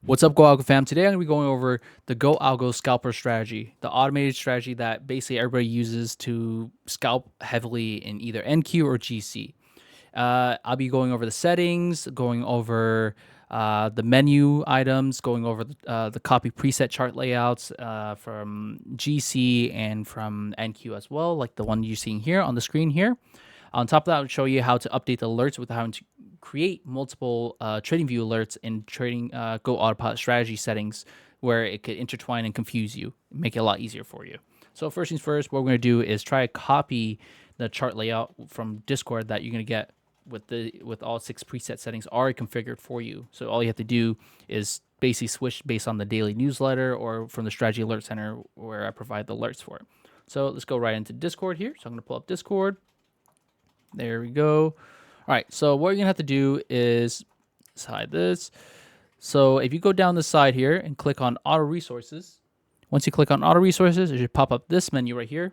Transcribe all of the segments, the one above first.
What's up, GOAT Algo fam? Today I'm going to be going over the GOAT Algo Scalper strategy, the automated strategy that basically everybody uses to scalp heavily in either NQ or GC. I'll be going over the settings, going over the menu items, going over the copy preset chart layouts from GC and from NQ as well, like the one you're seeing here on the screen here. On top of that, I'll show you how to update the alerts without having to create multiple TradingView alerts in Trading GOAT AutoPilot strategy settings where it could intertwine and confuse you, make it a lot easier for you. So first things first, what we're going to do is try to copy the chart layout from Discord that you're going to get with all 6 preset settings already configured for you. So all you have to do is basically switch based on the daily newsletter or from the strategy alert center where I provide the alerts for it. So let's go right into Discord here. So I'm going to pull up Discord. There we go. All right, so what you're gonna have to do is let's hide this. So if you go down the side here and click on Auto Resources, once you click on Auto Resources, it should pop up this menu right here.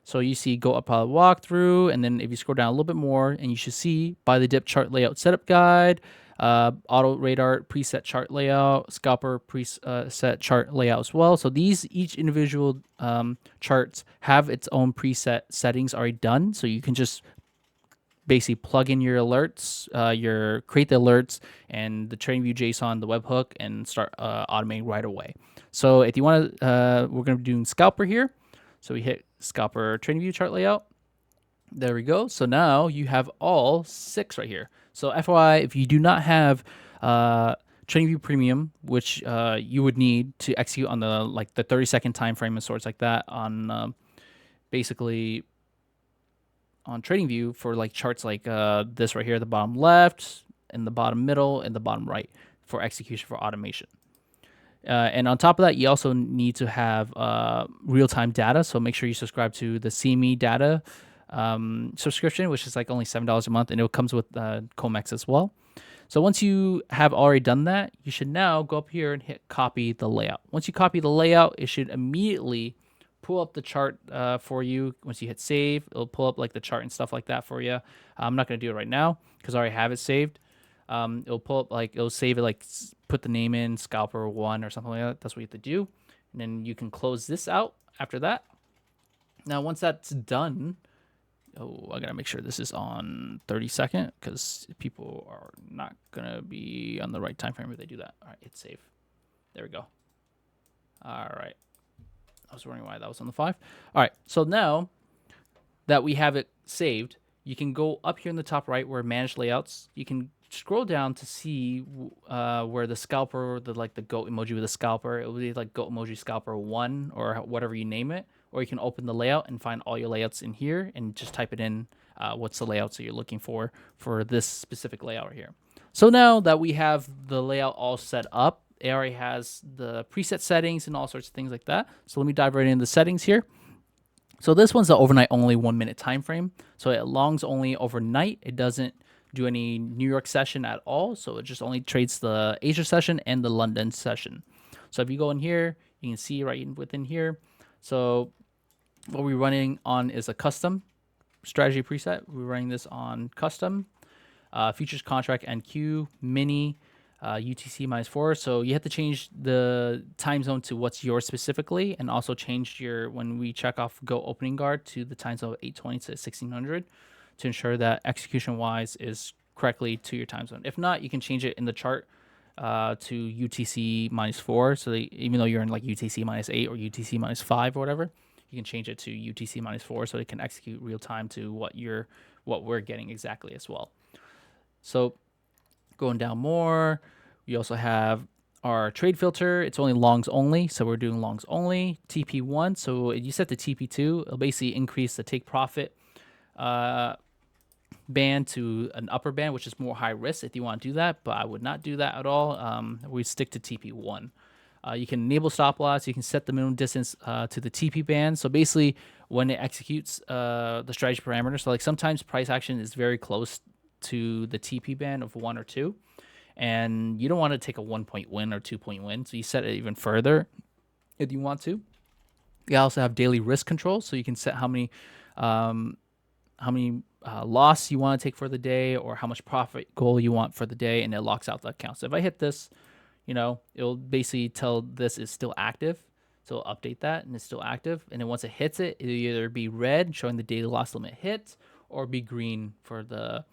So you see GOAT AutoPilot Walkthrough, and then if you scroll down a little bit more, and you should see Buy the Dip Chart Layout Setup Guide, Auto Radar Preset Chart Layout, Scalper Preset Chart Layout as well. So each individual charts have its own preset settings already done, so you can just basically plug in your alerts, create the alerts and the TradingView JSON, the webhook, and start automating right away. So if you want to, we're going to be doing Scalper here. So we hit Scalper TradingView chart layout. There we go. So now you have all 6 right here. So FYI, if you do not have TradingView Premium, which you would need to execute on the 30-second time frame and sorts like that on basically on TradingView for like charts like this right here, the bottom left, and the bottom middle, and the bottom right for execution for automation. And on top of that, you also need to have real-time data. So make sure you subscribe to the CME data subscription, which is like only $7 a month, and it comes with Comex as well. So once you have already done that, you should now go up here and hit copy the layout. Once you copy the layout, it should immediately pull up the chart for you. Once you hit save, it'll pull up like the chart and stuff like that for you. I'm not going to do it right now because I already have it saved. It'll pull up it'll save it put the name in Scalper 1 or something like that. That's what you have to do. And then you can close this out after that. Now, once that's done, I gotta make sure this is on 30-second because people are not gonna be on the right time frame if they do that. All right, hit save. There we go. All right. I was wondering why that was on the 5. All right, so now that we have it saved, you can go up here in the top right where manage layouts. You can scroll down to see where the scalper, the GOAT emoji with the scalper, it will be like GOAT emoji scalper 1 or whatever you name it. Or you can open the layout and find all your layouts in here and just type it in what's the layouts that you're looking for this specific layout right here. So now that we have the layout all set up, it already has the preset settings and all sorts of things like that. So let me dive right into the settings here. So this one's the overnight only 1-minute time frame. So it longs only overnight. It doesn't do any New York session at all. So it just only trades the Asia session and the London session. So if you go in here, you can see right within here. So what we're running on is a custom strategy preset. We're running this on custom, futures contract NQ, mini, UTC -4. So you have to change the time zone to what's yours specifically, and also change when we check off Go opening guard to the time zone of 820 to 1600 to ensure that execution wise is correctly to your time zone. If not, you can change it in the chart to UTC -4. So even though you're in like UTC -8 or UTC -5 or whatever, you can change it to UTC -4 so it can execute real time to what we're getting exactly as well. So going down more, we also have our trade filter. It's only longs only, so we're doing longs only. TP1, so you set the TP2, it'll basically increase the take profit band to an upper band, which is more high risk if you want to do that, but I would not do that at all. We stick to TP1. You can enable stop loss. You can set the minimum distance to the TP band. So basically, when it executes the strategy parameter, so like sometimes price action is very close to the TP band of 1 or 2, and you don't want to take a 1-point win or 2-point win. So you set it even further if you want to. You also have daily risk control, so you can set how many loss you want to take for the day or how much profit goal you want for the day, and it locks out the account. So if I hit this, it'll basically tell this is still active. So it'll update that and it's still active. And then once it hits it, it'll either be red showing the daily loss limit hit or be green for the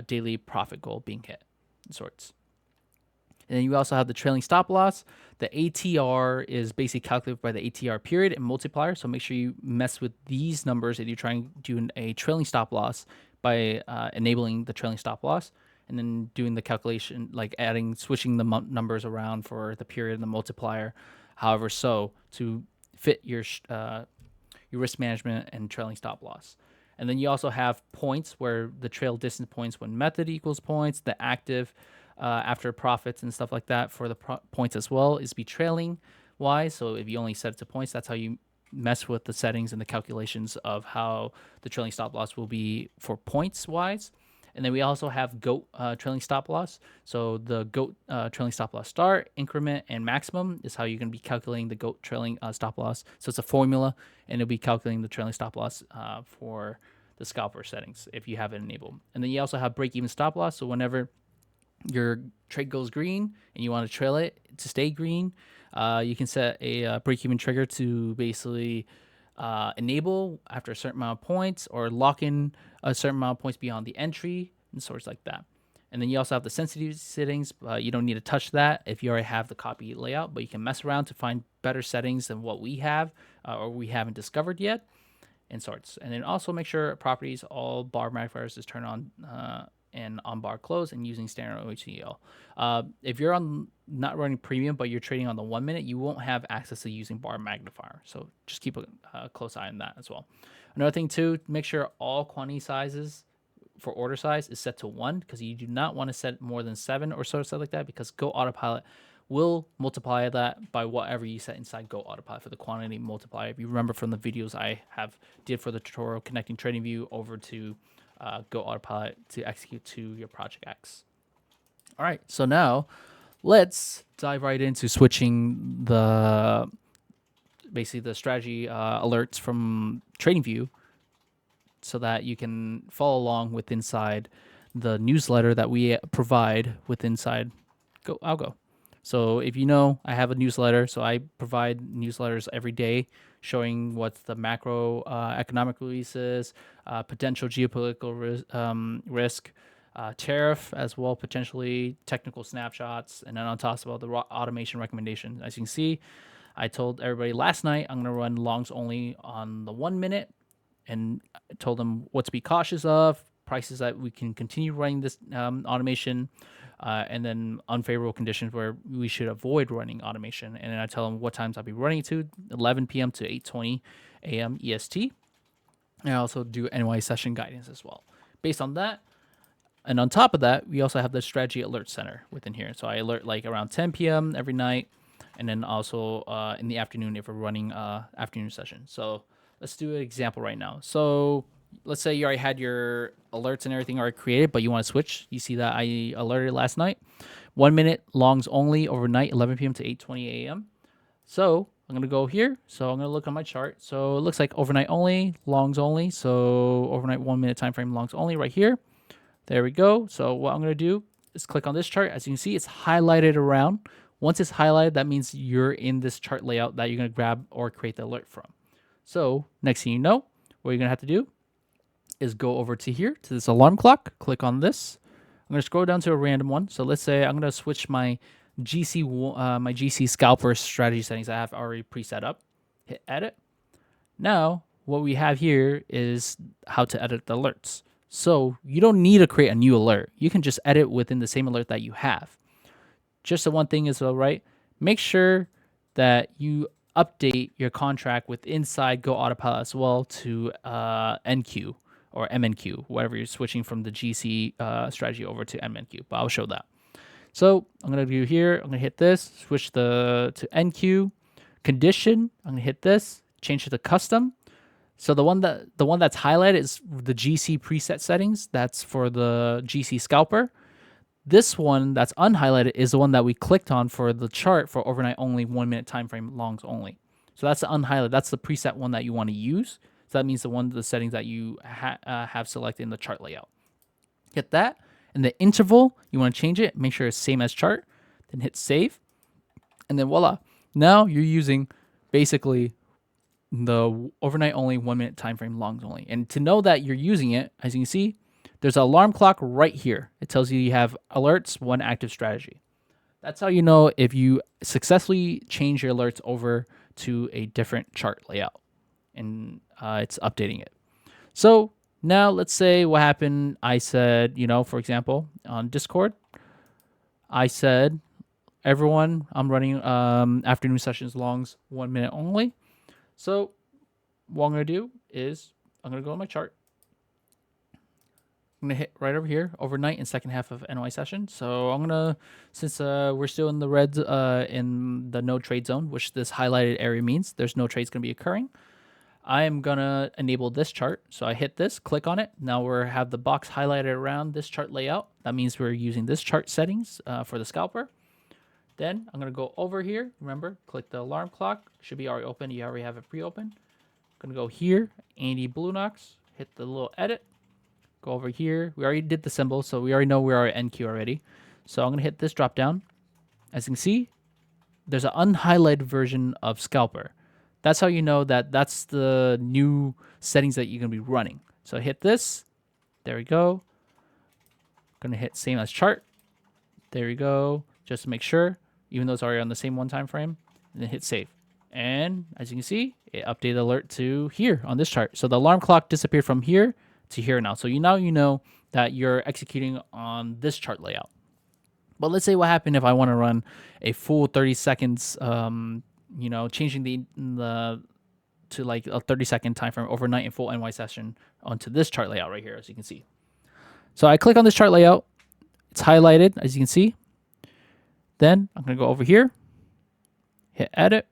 daily profit goal being hit, in sorts. And then you also have the trailing stop loss. The ATR is basically calculated by the ATR period and multiplier. So make sure you mess with these numbers if you're trying to do a trailing stop loss by enabling the trailing stop loss, and then doing the calculation, like switching the numbers around for the period and the multiplier, however, so to fit your risk management and trailing stop loss. And then you also have points where the trail distance points when method equals points, the active after profits and stuff like that for the points as well is be trailing wise. So if you only set it to points, that's how you mess with the settings and the calculations of how the trailing stop loss will be for points wise. And then we also have GOAT trailing stop loss. So the GOAT trailing stop loss start, increment, and maximum is how you're going to be calculating the GOAT trailing stop loss. So it's a formula, and it'll be calculating the trailing stop loss for the scalper settings if you have it enabled. And then you also have break-even stop loss. So whenever your trade goes green and you want to trail it to stay green, you can set a break-even trigger to basically enable after a certain amount of points or lock in a certain amount of points beyond the entry and sorts like that. And then you also have the sensitivity settings. You don't need to touch that if you already have the copy layout, but you can mess around to find better settings than what we have or we haven't discovered yet and sorts. And then also make sure properties, all bar magnifiers is turned on and on bar close and using standard OHCL. If you're not running premium, but you're trading on the 1 minute, you won't have access to using bar magnifier. So just keep a close eye on that as well. Another thing too, make sure all quantity sizes for order size is set to 1, because you do not want to set more than 7 or so stuff like that, because GOAT AutoPilot will multiply that by whatever you set inside GOAT AutoPilot for the quantity multiplier. If you remember from the videos I did for the tutorial connecting TradingView over to GOAT AutoPilot to execute to your Project X. All right, so now let's dive right into switching basically the strategy alerts from TradingView so that you can follow along with inside the newsletter that we provide with inside GOAT Algo. So if you know, I have a newsletter, so I provide newsletters every day showing what the macro economic releases, potential geopolitical risk, tariff as well, potentially technical snapshots, and then on top of all the automation recommendations. As you can see, I told everybody last night I'm going to run longs only on the 1 minute, and I told them what to be cautious of, prices that we can continue running this automation, and then unfavorable conditions where we should avoid running automation. And then I tell them what times I'll be running to, 11 p.m. to 8:20 a.m. EST. And I also do NY session guidance as well. Based on that, and on top of that, we also have the strategy alert center within here. So I alert like around 10 p.m. every night, and then also in the afternoon if we're running afternoon session. So let's do an example right now. So let's say you already had your alerts and everything already created, but you want to switch. You see that I alerted last night. 1 minute longs only overnight, 11 p.m. to 8:20 a.m. So I'm going to go here. So I'm going to look on my chart. So it looks like overnight only, longs only. So overnight 1 minute time frame, longs only right here. There we go. So what I'm going to do is click on this chart. As you can see, it's highlighted around. Once it's highlighted, that means you're in this chart layout that you're going to grab or create the alert from. So next thing you know, what you're going to have to do is go over to here to this alarm clock. Click on this. I'm going to scroll down to a random one. So let's say I'm going to switch my GC scalper strategy settings I have already preset up. Hit edit. Now what we have here is how to edit the alerts. So you don't need to create a new alert. You can just edit within the same alert that you have. Just the one thing is, right, make sure that you update your contract with inside GOAT AutoPilot as well to NQ or MNQ, whatever you're switching from the GC strategy over to MNQ. But I'll show that. So I'm going to do here, I'm going to hit this, switch to NQ, condition, I'm going to hit this, change it to custom. So the one that's highlighted is the GC preset settings. That's for the GC scalper. This one that's unhighlighted is the one that we clicked on for the chart for overnight only, 1 minute time frame, longs only. So that's the unhighlighted. That's the preset one that you want to use. So that means the settings that you have selected in the chart layout. Hit that. And the interval, you want to change it. Make sure it's same as chart. Then hit save. And then voila, now you're using basically the overnight only 1 minute time frame longs only. And to know that you're using it, as you can see, there's an alarm clock right here. It tells you have alerts, 1 active strategy. That's how you know if you successfully change your alerts over to a different chart layout, and it's updating it. So now let's say what happened. I said, for example, on Discord, I said, everyone, I'm running afternoon sessions longs 1 minute only. So what I'm going to do is I'm going to go on my chart. I'm going to hit right over here, overnight and second half of NY session. So I'm going to, since we're still in the red in the no trade zone, which this highlighted area means there's no trades going to be occurring, I am going to enable this chart. So I hit this, click on it. Now we have the box highlighted around this chart layout. That means we're using this chart settings for the scalper. Then I'm going to go over here. Remember, click the alarm clock. Should be already open. You already have it pre-open. I'm going to go here, Andy Blue Knox, hit the little edit. Go over here. We already did the symbol, so we already know we're at NQ already. So I'm going to hit this drop down. As you can see, there's an unhighlighted version of Scalper. That's how you know that that's the new settings that you're going to be running. So hit this. There we go. Going to hit same as chart. There we go. Just to make sure, even though it's already on the same 1 time frame, and then hit save. And as you can see, it updated alert to here on this chart. So the alarm clock disappeared from here to here now. So you know that you're executing on this chart layout. But let's say what happened if I want to run a full 30 seconds, changing the to like a 30-second time frame overnight and full NY session onto this chart layout right here, as you can see. So I click on this chart layout. It's highlighted, as you can see. Then I'm going to go over here, hit edit.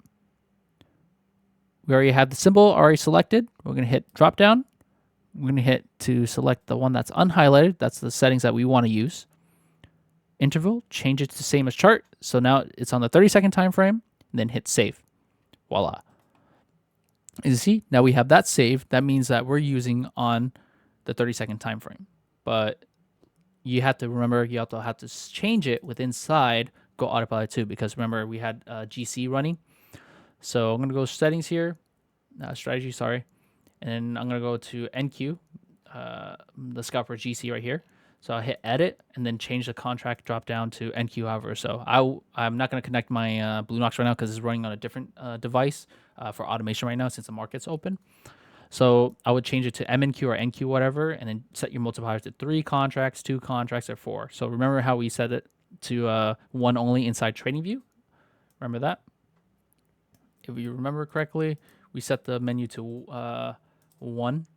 We already have the symbol already selected. We're going to hit drop down. We're going to hit to select the one that's unhighlighted. That's the settings that we want to use. Interval, change it to the same as chart. So now it's on the 30-second time frame, and then hit save. Voila. As you see, now we have that saved. That means that we're using on the 30-second time frame. But you have to remember, you also have to change it with inside GOAT AutoPilot 2, because remember we had GC running. So I'm going to go settings here, strategy, sorry. And then I'm going to go to NQ, the scalper GC right here. So I'll hit edit and then change the contract drop down to NQ however. So I'm not going to connect my Blue Knox right now because it's running on a different device for automation right now since the market's open. So I would change it to MNQ or NQ, whatever, and then set your multipliers to 3 contracts, 2 contracts, or 4. So remember how we set it to 1 only inside TradingView? Remember that? If you remember correctly, we set the menu to 1,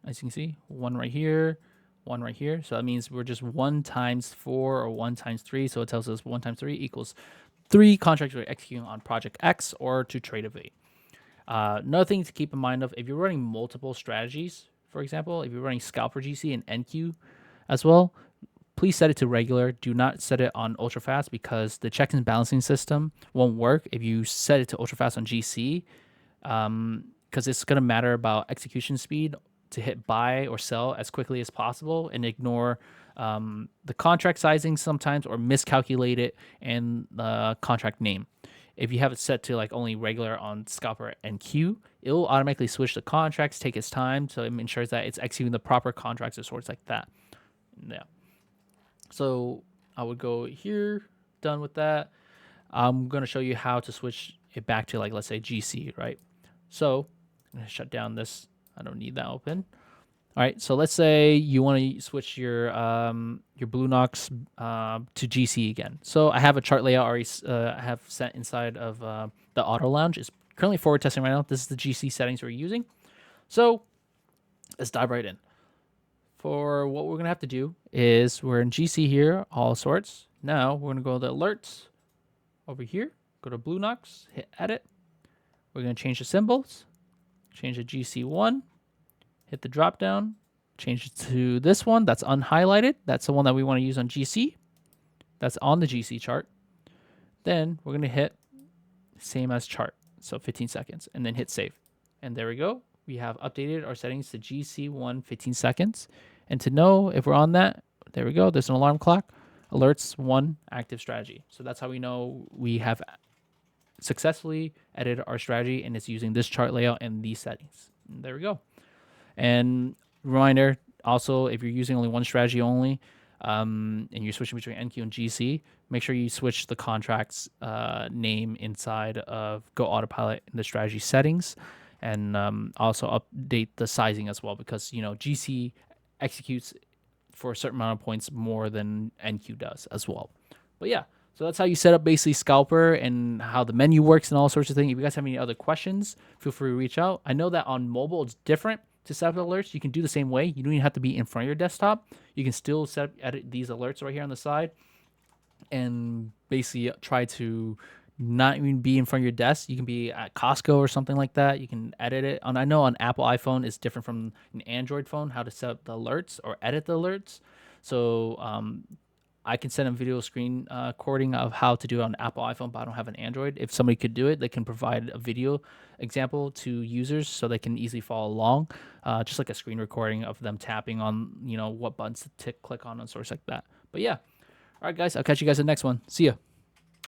as you can see, 1 right here, 1 right here. So that means we're just 1 times 4 or 1 times 3. So it tells us 1 times 3 equals 3 contracts we're executing on project X or to trade of A. Another thing to keep in mind of, if you're running multiple strategies, for example, if you're running Scalper GC and NQ as well, please set it to regular. Do not set it on ultra fast because the check and balancing system won't work if you set it to ultra fast on GC, because it's going to matter about execution speed to hit buy or sell as quickly as possible and ignore the contract sizing sometimes or miscalculate it and the contract name. If you have it set to like only regular on Scalper and Q, it will automatically switch the contracts, take its time, so it ensures that it's executing the proper contracts or sorts like that. Yeah. So I would go here, done with that. I'm going to show you how to switch it back to, like, let's say GC, right? So I'm going to shut down this. I don't need that open. All right, so let's say you want to switch your Blue Knox to GC again. So I have a chart layout already I have set inside of the Auto Lounge. It's currently forward testing right now. This is the GC settings we're using. So let's dive right in. For what we're going to have to do is we're in GC here, all sorts. Now we're going to go to the alerts over here, go to Blue Knox, hit edit. We're going to change the symbols, change the GC1. Hit the drop down, change it to this one that's unhighlighted. That's the one that we want to use on GC. That's on the GC chart. Then we're going to hit same as chart, so 15 seconds, and then hit save. And there we go. We have updated our settings to GC1 15 seconds. And to know if we're on that, there we go. There's an alarm clock. Alerts 1 active strategy. So that's how we know we have successfully edited our strategy, and it's using this chart layout and these settings. And there we go. And reminder, also, if you're using only one strategy only, and you're switching between NQ and GC, make sure you switch the contract's name inside of Go AutoPilot in the strategy settings, and also update the sizing as well, because GC executes for a certain amount of points more than NQ does as well. But yeah, so that's how you set up basically Scalper and how the menu works and all sorts of things. If you guys have any other questions, feel free to reach out. I know that on mobile it's different to set up alerts. You can do the same way. You don't even have to be in front of your desktop. You can still edit these alerts right here on the side and basically try to not even be in front of your desk. You can be at Costco or something like that. You can edit it. And I know on Apple iPhone it's different from an Android phone, how to set up the alerts or edit the alerts. So I can send a video screen recording of how to do it on Apple iPhone, but I don't have an Android. If somebody could do it, they can provide a video example to users so they can easily follow along, just like a screen recording of them tapping on, what buttons to click on and sorts like that. But yeah. All right, guys, I'll catch you guys in the next one. See ya.